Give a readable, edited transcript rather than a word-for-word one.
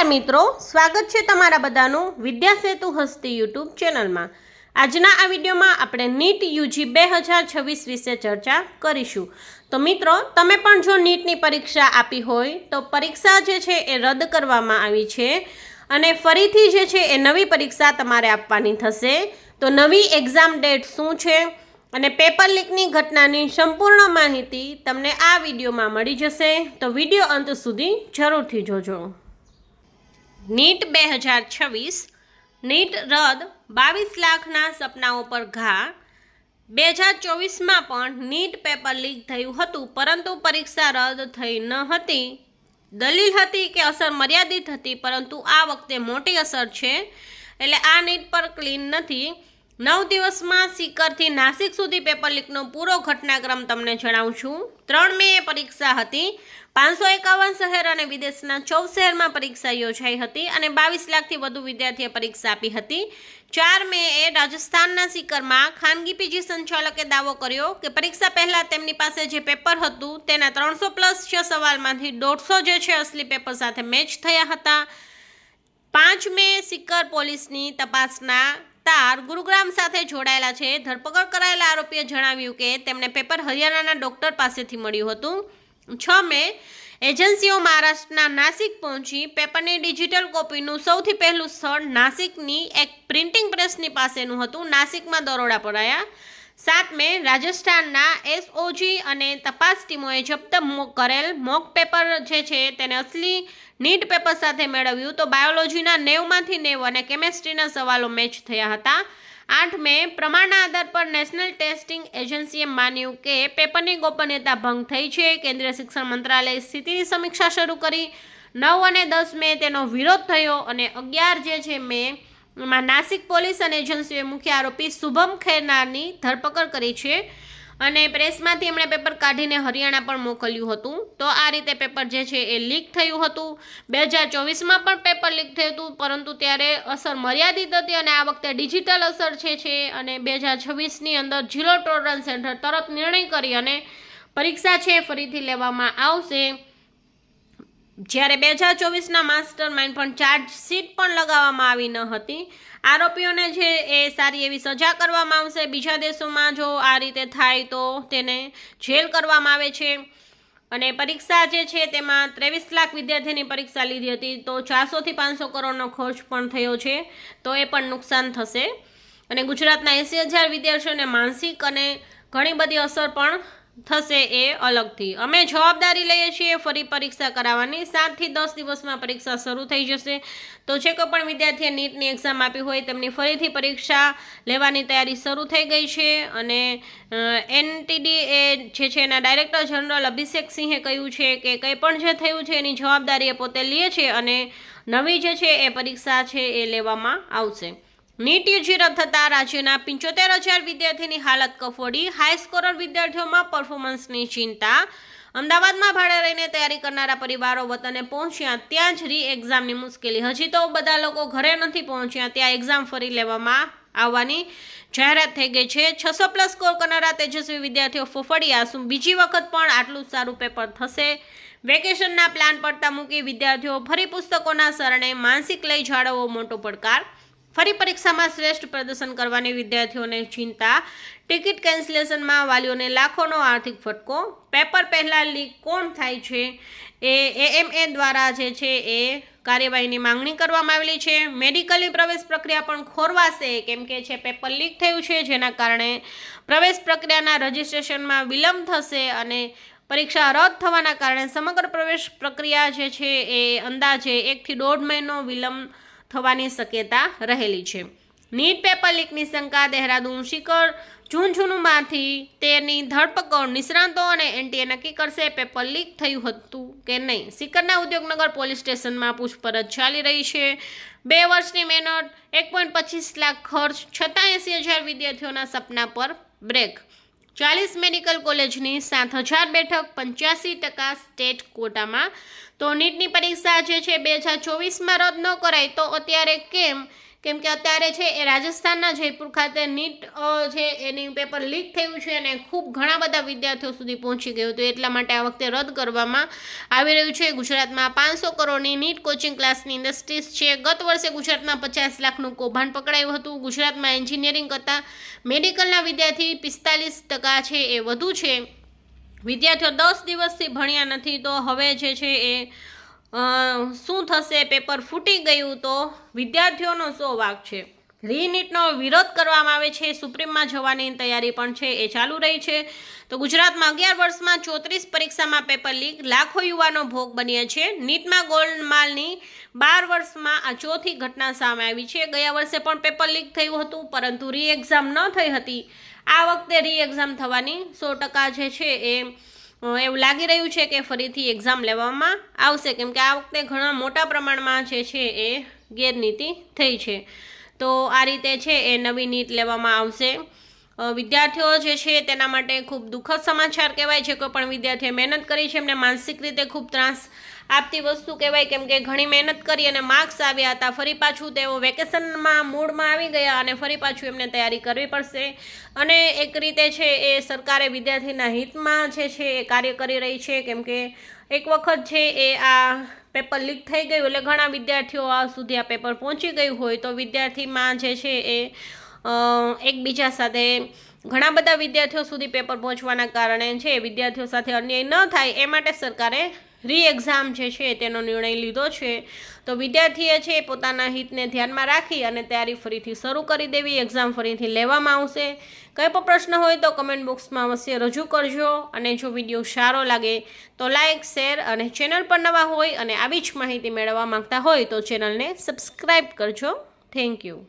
નમસ્કાર મિત્રો, સ્વાગત છે તમારા બધાનું વિદ્યા સેતુ હસ્તી યુટ્યુબ ચેનલમાં। આજના આ વિડીયોમાં આપણે નીટ યુજી 2026 વિશે ચર્ચા કરીશું। તો મિત્રો, તમે પણ જો નીટની પરીક્ષા આપી હોય તો પરીક્ષા જે છે એ રદ કરવામાં આવી છે અને ફરીથી જે છે એ નવી પરીક્ષા તમારે આપવાની થશે। તો નવી એક્ઝામ ડેટ શું છે અને પેપર લીકની ઘટનાની સંપૂર્ણ માહિતી તમને આ વિડીયોમાં મળી જશે। તો વિડીયો અંત સુધી જરૂરથી જોજો। નીટ 2026 નીટ રદ 22 લાખના સપનાઓ પર ઘા। 2024માં પણ નીટ પેપર લીક થયું હતું, પરંતુ પરીક્ષા રદ થઈ ન હતી। દલીલ હતી કે અસર મર્યાદિત હતી, પરંતુ આ વખતે મોટી અસર છે, એટલે આ નીટ પર ક્લીન નથી। 9 દિવસમાં સિકરથી નાસિક સુધી પેપર લીકનો પૂરો ઘટનાક્રમ તમને જણાવું છું। 3 મેએ પરીક્ષા હતી। 551 શહેર અને વિદેશના 14 શહેરમાં પરીક્ષા યોજાઈ હતી અને 22 લાખથી વધુ વિદ્યાર્થીએ પરીક્ષા આપી હતી। 4 મેએ રાજસ્થાનના સિકરમાં ખાનગી પીજી સંચાલકે દાવો કર્યો કે પરીક્ષા પહેલા તેમની પાસે જે પેપર હતું તેના 300+ સવાલમાંથી 150 જે છે અસલી પેપર સાથે મેચ થયા હતા। 5 મે સિકર પોલીસની તપાસના તાર ગુરુગ્રામ સાથે જોડાયેલા છે। ધરપકડ કરાયેલા આરોપીએ જણાવ્યું કે તેમને પેપર હરિયાણાના ડોક્ટર પાસેથી મળ્યું હતું। 6 મે એજન્સીઓ મહારાષ્ટ્રના નાસિક પહોંચી પેપરની ડિજિટલ કોપીનું સૌથી પહેલું સ્થળ નાસિકની એક પ્રિન્ટિંગ પ્રેસની પાસેનું હતું। નાસિકમાં દરોડા પડાયા। 7 મે રાજસ્થાનના એસઓજી અને તપાસ ટીમોએ જપ્ત કરેલ મોક પેપર જે છે તેને અસલી નીટ પેપર સાથે મેળવ્યું તો બાયોલોજીના 90માંથી 90 અને કેમેસ્ટ્રીના સવાલો મેચ થયા હતા। 8 મે પ્રમાણના આધાર પર નેશનલ ટેસ્ટિંગ એજન્સીએ માન્યું કે પેપરની ગોપનીયતા ભંગ થઈ છે। કેન્દ્રીય શિક્ષણ મંત્રાલયે સ્થિતિની સમીક્ષા શરૂ કરી। 9 અને 10 મે તેનો વિરોધ થયો અને 11 જે છે મે માં નાસિક પોલીસ અને એજન્સીઓએ મુખ્ય આરોપી શુભમ ખેરનારની ધરપકડ કરી છે અને પ્રેસમાંથી એમણે પેપર કાઢીને હરિયાણા પણ મોકલ્યું હતું। તો આ રીતે પેપર જે છે એ લીક થયું હતું। 2024માં પણ પેપર લીક થયું હતું, પરંતુ ત્યારે અસર મર્યાદિત હતી અને આ વખતે ડિજિટલ અસર છે અને 2026ની અંદર ઝીરો ટોલરન્સ હેઠળ તરત નિર્ણય કરી અને પરીક્ષા છે ફરીથી લેવામાં આવશે। જ્યારે 2024ના માસ્ટર માઇન્ડ પણ ચાર્જશીટ પણ લગાવવામાં આવી ન હતી। આરોપીઓને જે એ સારી એવી સજા કરવામાં આવશે। બીજા દેશોમાં જો આ રીતે થાય તો તેને જેલ કરવામાં આવે છે અને પરીક્ષા જે છે તેમાં 23 લાખ વિદ્યાર્થીની પરીક્ષા લીધી હતી, તો 400થી 500 કરોડનો ખર્ચ પણ થયો છે, તો એ પણ નુકસાન થશે અને ગુજરાતના 80,000 વિદ્યાર્થીઓને માનસિક અને ઘણી બધી અસર પણ થશે એ અલગથી। અમે જવાબદારી લઈએ છીએ ફરી પરીક્ષા કરાવવાની। 7 થી 10 દિવસમાં પરીક્ષા શરૂ થઈ જશે। તો જે કોઈ પણ વિદ્યાર્થીએ નીટની એક્ઝામ આપી હોય તેમની ફરીથી પરીક્ષા લેવાની તૈયારી શરૂ થઈ ગઈ છે અને એનટીડી જે છે એના ડાયરેક્ટર જનરલ અભિષેક સિંહે કહ્યું છે કે કંઈ પણ જે થયું છે એની જવાબદારી એ પોતે લે છે અને નવી જે છે એ પરીક્ષા છે એ લેવામાં આવશે। નીટ યુજી રદ થતાં રાજ્યના 75,000 વિદ્યાર્થીની હાલત કફોડી। હાઈ સ્કોરર વિદ્યાર્થીઓમાં પરફોર્મન્સની ચિંતા। અમદાવાદમાં ભાડે રહીને તૈયારી કરનારા પરિવારો વતને પહોંચ્યા, ત્યાં જ રી એક્ઝામની મુશ્કેલી। હજી તો બધા લોકો ઘરે નથી પહોંચ્યા, ત્યાં એક્ઝામ ફરી લેવામાં આવવાની જાહેરાત થઈ ગઈ છે। 600+ સ્કોર કરનારા તેજસ્વી વિદ્યાર્થીઓ ફફડ્યા, શું બીજી વખત પણ આટલું સારું પેપર થશે? વેકેશનના પ્લાન પડતા મૂકી વિદ્યાર્થીઓ ફરી પુસ્તકોના શરણે, માનસિક લઈ જાળવવો મોટો પડકાર। ફરી પરીક્ષામાં શ્રેષ્ઠ પ્રદર્શન કરવાની વિદ્યાર્થીઓને ચિંતા। ટિકિટ કેન્સલેશનમાં વાલીઓને લાખોનો આર્થિક ફટકો। પેપર પહેલાં લીક કોણ થાય છે એ એએમએ દ્વારા જે છે એ કાર્યવાહીની માંગણી કરવામાં આવેલી છે। મેડિકલની પ્રવેશ પ્રક્રિયા પણ ખોરવાશે, કેમ કે છે પેપર લીક થયું છે, જેના કારણે પ્રવેશ પ્રક્રિયાના રજિસ્ટ્રેશનમાં વિલંબ થશે અને પરીક્ષા રદ થવાના કારણે સમગ્ર પ્રવેશ પ્રક્રિયા જે છે એ અંદાજે 1 થી 1.5 મહિનો વિલંબ થવાની શક્યતા રહેલી છે। નીટ પેપર લીકની શંકા। દહેરાદૂન સિકર ઝુંઝુનુમાંથી તેની ધરપકડ। નિષ્ણાંતો અને એનટીએ નક્કી કરશે પેપર લીક થયું હતું કે નહીં। સિકરના ઉદ્યોગનગર પોલીસ સ્ટેશનમાં પૂછપરછ ચાલી રહી છે। 2 વર્ષની મહેનત, 1.25 લાખ ખર્ચ, છતાં 80,000 વિદ્યાર્થીઓના સપના પર બ્રેક। 40 મેડિકલ કોલેજની 7,000 બેઠક, 85% સ્ટેટ કોટામાં। તો નીટની પરીક્ષા જે છે 2024માં રદ ન કરાય તો અત્યારે કેમ કેમ કે અત્યારે છે એ રાજસ્થાનના જયપુર ખાતે નીટ છે એની પેપર લીક થયું છે અને ખૂબ ઘણા બધા વિદ્યાર્થીઓ સુધી પહોંચી ગયું હતું, એટલા માટે આ વખતે રદ કરવામાં આવી રહ્યું છે. ગુજરાતમાં 500 કરોડની નીટ કોચિંગ ક્લાસની ઇન્ડસ્ટ્રીઝ છે. ગત વર્ષે ગુજરાતમાં 50 લાખનું કૌભાંડ પકડાયું હતું. ગુજરાતમાં એન્જિનિયરિંગ કરતાં મેડિકલના વિદ્યાર્થી 45% છે એ વધુ છે. વિદ્યાર્થીઓ 10 દિવસથી ભણ્યા નથી, તો હવે જે છે એ શું થશે? પેપર ફૂટી ગયું તો વિદ્યાર્થીઓનો શો વાક છે. રીનીટનો વિરોધ કરવામાં આવે છે. સુપ્રીમમાં જવાની તૈયારી પણ છે એ ચાલુ રહી છે. તો ગુજરાતમાં 11 વર્ષમાં 34 પરીક્ષામાં પેપર લીક, લાખો યુવાનો ભોગ બન્યા છે. નીટમાં ગોલમાલની 12 વર્ષમાં આ ચોથી ઘટના સામે આવી છે. ગયા વર્ષે પણ પેપર લીક થયું હતું, પરંતુ રી એક્ઝામ ન થઈ હતી. આ વખતે રી એક્ઝામ થવાની 100% જે છે એ એવું લાગી રહ્યું છે કે ફરીથી એક્ઝામ લેવામાં આવશે, કેમ કે આ વખતે ઘણા મોટા પ્રમાણમાં જે છે એ ગેરનીતિ થઈ છે. તો આ રીતે છે એ નવી નીટ લેવામાં આવશે. વિદ્યાર્થીઓ જે છે તેના માટે ખૂબ દુઃખદ સમાચાર કહેવાય છે. કોઈ પણ વિદ્યાર્થીએ મહેનત કરી છે, એમને માનસિક રીતે ખૂબ ત્રાસ આપતી વસ્તુ કહેવાય, કેમ કે ઘણી મહેનત કરી અને માર્ક્સ આવ્યા હતા. ફરી પાછું તેઓ વેકેશનમાં મૂડમાં આવી ગયા અને ફરી પાછું એમને તૈયારી કરવી પડશે. અને એક રીતે છે એ સરકારે વિદ્યાર્થીના હિતમાં જે છે એ કાર્ય કરી રહી છે, કેમ કે એક વખત છે એ આ પેપર લીક થઈ ગયું એટલે ઘણા વિદ્યાર્થીઓ સુધી આ પેપર પહોંચી ગયું હોય તો વિદ્યાર્થીમાં જે છે એ એકબીજા સાથે ઘણા બધા વિદ્યાર્થીઓ સુધી પેપર પહોંચવાના કારણે છે વિદ્યાર્થીઓ સાથે અન્યાય ન થાય એ માટે સરકારે રી એક્ઝામ જે છે તેનો નિર્ણય લીધો છે. તો વિદ્યાર્થીએ છે પોતાના હિતને ધ્યાનમાં રાખી અને તૈયારી ફરીથી શરૂ કરી દેવી. એક્ઝામ ફરીથી લેવામાં આવશે. કંઈ પણ પ્રશ્ન હોય તો કમેન્ટ બોક્સમાં અવશ્ય રજૂ કરજો. અને જો વિડીયો સારો લાગે તો લાઇક, શેર અને ચેનલ પર નવા હોય અને આવી જ માહિતી મેળવવા માંગતા હોય તો ચેનલને સબસ્ક્રાઈબ કરજો. Thank you.